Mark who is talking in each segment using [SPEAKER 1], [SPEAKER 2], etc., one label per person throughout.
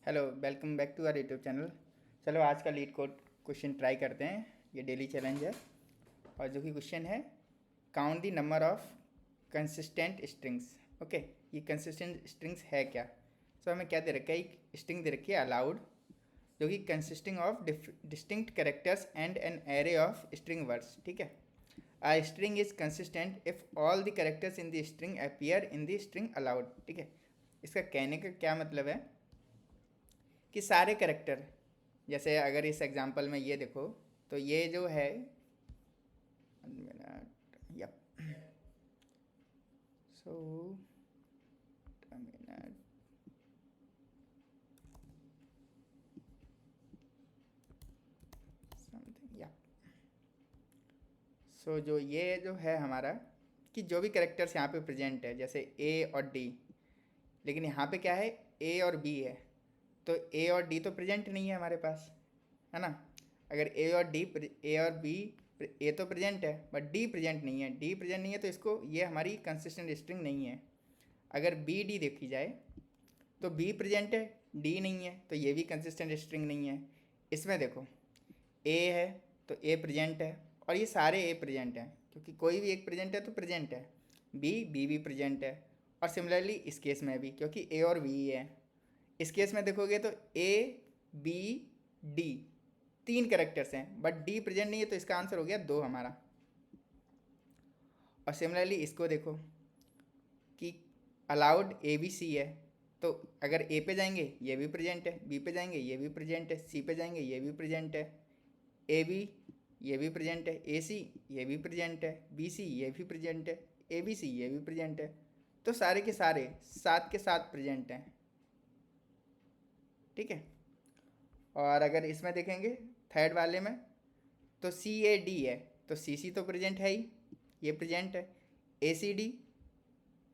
[SPEAKER 1] Hello, welcome back to our YouTube channel. चलो आज का लीड कोड क्वेश्चन ट्राई करते हैं। ये डेली चैलेंज है और जो कि क्वेश्चन है, count the number of consistent strings. Okay, ये कंसिस्टेंट स्ट्रिंग्स है क्या? सो हमें क्या दे रखा है, एक स्ट्रिंग दे रखी है अलाउड, जो कि consisting of distinct characters and an array of string words. ठीक है, a string is consistent if all the characters in the string appear in the string allowed. ठीक है, इसका कहने का क्या मतलब है कि सारे करेक्टर, जैसे अगर इस एग्जांपल में ये देखो तो ये जो है, 1 मिनट, यप, सो मिनट, समथिंग, यप। सो जो ये जो है हमारा, कि जो भी करेक्टर्स यहाँ पे प्रेजेंट है, जैसे ए और डी, लेकिन यहाँ पे क्या है, ए और बी है, तो ए और डी तो प्रेजेंट नहीं है हमारे पास, है ना। अगर ए और बी, ए तो प्रेजेंट है बट डी प्रेजेंट नहीं है, डी प्रेजेंट नहीं है तो इसको, ये हमारी कंसिस्टेंट स्ट्रिंग नहीं है। अगर बी डी देखी जाए तो बी प्रेजेंट है, डी नहीं है, तो ये भी कंसिस्टेंट स्ट्रिंग नहीं है। इसमें देखो, ए है तो ए प्रेजेंट है, और ये सारे ए प्रेजेंट हैं क्योंकि कोई भी एक प्रेजेंट है तो प्रेजेंट है। बी भी प्रेजेंट है, और सिमिलरली इस केस में भी, क्योंकि ए और बी है। इस केस में देखोगे तो ए बी डी, 3 कैरेक्टर्स हैं बट डी प्रेजेंट नहीं है, तो इसका आंसर हो गया 2 हमारा। और सिमिलरली इसको देखो कि अलाउड ए बी सी है, तो अगर ए पे जाएंगे ये भी प्रेजेंट है, बी पे जाएंगे ये भी प्रेजेंट है, सी पे जाएंगे ये भी प्रेजेंट है, ए बी ये भी प्रेजेंट है, ए सी ये भी प्रेजेंट है, बी सी ये भी प्रेजेंट है, ए बी सी ये भी प्रेजेंट है। तो सारे के सारे 7 के 7 प्रेजेंट हैं। ठीक है, और अगर इसमें देखेंगे थर्ड वाले में, तो सी ए डी है, तो सी सी तो प्रेजेंट है ही, ये प्रेजेंट है। ए सी डी,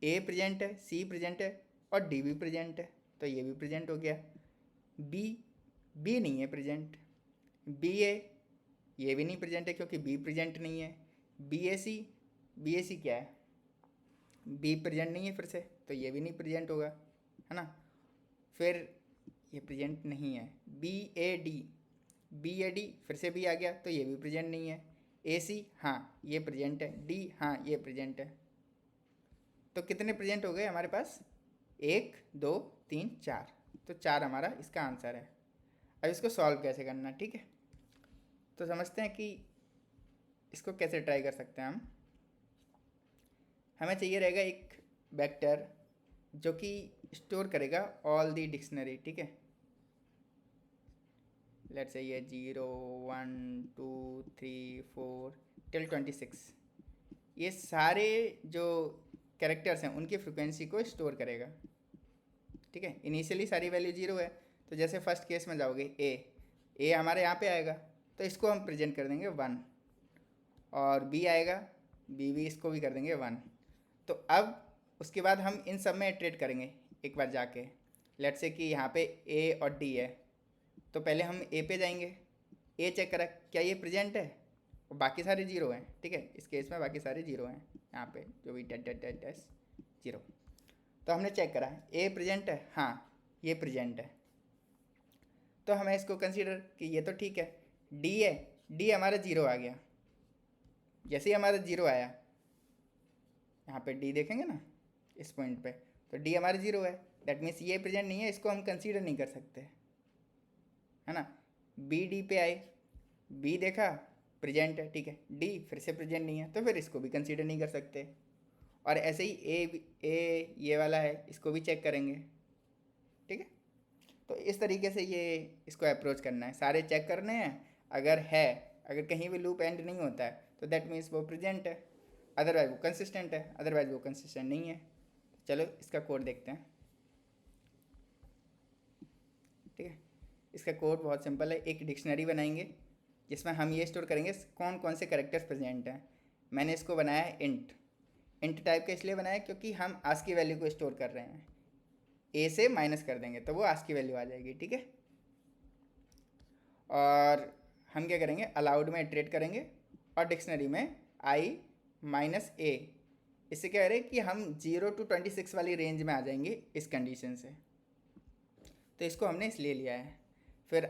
[SPEAKER 1] ए प्रेजेंट है, सी प्रेजेंट है, और डी भी प्रेजेंट है, तो ये भी प्रेजेंट हो गया। बी, बी नहीं है प्रेजेंट। बी ए, ये भी नहीं प्रेजेंट है क्योंकि बी प्रेजेंट नहीं है। बी ए सी, बी ए सी क्या है, बी प्रेजेंट नहीं है फिर से, तो ये भी नहीं प्रेजेंट होगा, है ना। फिर ये प्रेजेंट नहीं है। B A D, B A D फिर से भी आ गया, तो ये भी प्रेजेंट नहीं है। ए सी, हाँ ये प्रेजेंट है, डी हाँ ये प्रेजेंट है। तो कितने प्रेजेंट हो गए हमारे पास, 1 2 3 4, तो 4 हमारा इसका आंसर है। अब इसको सॉल्व कैसे करना, ठीक है, तो समझते हैं कि इसको कैसे ट्राई कर सकते हैं हम। हमें चाहिए रहेगा एक वेक्टर जो कि स्टोर करेगा ऑल दी डिक्शनरी। ठीक है, लेट्स से ये 0 1 2 3 4 टिल 26, ये सारे जो कैरेक्टर्स हैं उनकी फ्रिक्वेंसी को स्टोर करेगा। ठीक है, इनिशियली सारी वैल्यू 0 है, तो जैसे फर्स्ट केस में जाओगे, ए हमारे यहाँ पे आएगा, तो इसको हम प्रेजेंट कर देंगे 1, और बी आएगा, बी इसको भी कर देंगे 1। तो अब उसके बाद हम इन सब में इटरेट करेंगे एक बार जाके। लेट्स से कि यहाँ पे ए और डी है, तो पहले हम ए पे जाएंगे, ए चेक करा क्या ये प्रेजेंट है, और बाकी सारे 0 हैं। ठीक है, इस केस में बाकी सारे 0 हैं, यहाँ पे जो भी डैट डैट डैट डैश 0। तो हमने चेक करा ए प्रेजेंट है, हाँ ये प्रेजेंट है, तो हमें इसको कंसीडर कि ये तो ठीक है। डी है, डी हमारा 0 आ गया, जैसे ही हमारा 0 आया, यहाँ पे डी देखेंगे ना इस पॉइंट पे, तो डी हमारा 0 है, दैट मीन्स ये प्रेजेंट नहीं है, इसको हम कंसीडर नहीं कर सकते, है ना। बी डी पे आए, बी देखा प्रेजेंट है, ठीक है, डी फिर से प्रेजेंट नहीं है, तो फिर इसको भी कंसीडर नहीं कर सकते। और ऐसे ही ए ये वाला है, इसको भी चेक करेंगे। ठीक है, तो इस तरीके से ये इसको अप्रोच करना है, सारे चेक करने हैं। अगर है, अगर कहीं भी लूप एंड नहीं होता है तो दैट मीन्स वो प्रेजेंट है, अदरवाइज वो कंसिस्टेंट है, अदरवाइज वो कंसिस्टेंट नहीं है। चलो इसका कोड देखते हैं। ठीक है, इसका कोड बहुत सिंपल है। एक डिक्शनरी बनाएंगे जिसमें हम ये स्टोर करेंगे कौन कौन से करेक्टर्स प्रेजेंट हैं। मैंने इसको बनाया है इंट टाइप का, इसलिए बनाया क्योंकि हम आज की वैल्यू को स्टोर कर रहे हैं। ए से माइनस कर देंगे तो वो आज की वैल्यू आ जाएगी। ठीक है, और हम क्या करेंगे, अलाउड में इटरेट करेंगे, और डिक्शनरी में आई माइनस ए, इससे क्या कह रहे हैं कि हम 0 to 26 वाली रेंज में आ जाएंगे इस कंडीशन से। तो इसको हमने इसलिए लिया है। फिर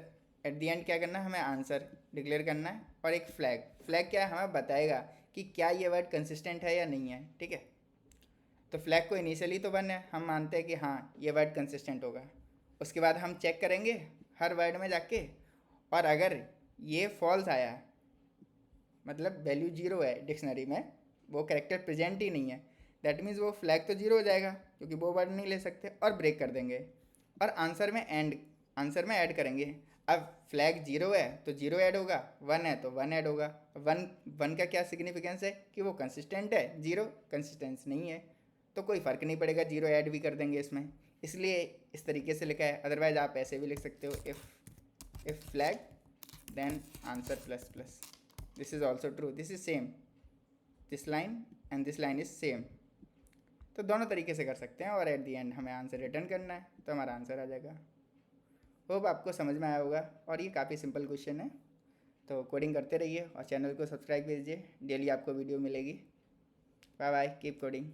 [SPEAKER 1] एट द एंड क्या करना है, हमें आंसर डिक्लेयर करना है और एक फ्लैग। फ्लैग क्या है, हमें बताएगा कि क्या ये वर्ड कंसिस्टेंट है या नहीं है, ठीक है। तो फ्लैग को इनिशियली तो 1 है, हम मानते हैं कि हाँ ये वर्ड कंसिस्टेंट होगा। उसके बाद हम चेक करेंगे हर वर्ड में जाके, और अगर ये फॉल्स आया, मतलब वैल्यू 0 है डिक्शनरी में, वो कैरेक्टर प्रेजेंट ही नहीं है, दैट मीन्स वो फ्लैग तो 0 हो जाएगा क्योंकि वो वर्ड नहीं ले सकते, और ब्रेक कर देंगे। और आंसर में ऐड करेंगे। अब फ्लैग 0 है तो 0 ऐड होगा, 1 है तो 1 ऐड होगा। 1 का क्या सिग्निफिकेंस है कि वो कंसिस्टेंट है, 0 कंसिस्टेंस नहीं है, तो कोई फ़र्क नहीं पड़ेगा, 0 ऐड भी कर देंगे इसमें, इसलिए इस तरीके से लिखा है। अदरवाइज आप ऐसे भी लिख सकते हो, if flag then answer plus plus. This is also true, this is same, this line and this line is same. तो दोनों तरीके से कर सकते हैं, और एट दी एंड हमें आंसर रिटर्न करना है तो हमारा आंसर आ जाएगा। होप आपको समझ में आया होगा, और ये काफ़ी सिंपल क्वेश्चन है। तो कोडिंग करते रहिए और चैनल को सब्सक्राइब कीजिए, डेली आपको वीडियो मिलेगी। Bye bye, keep coding.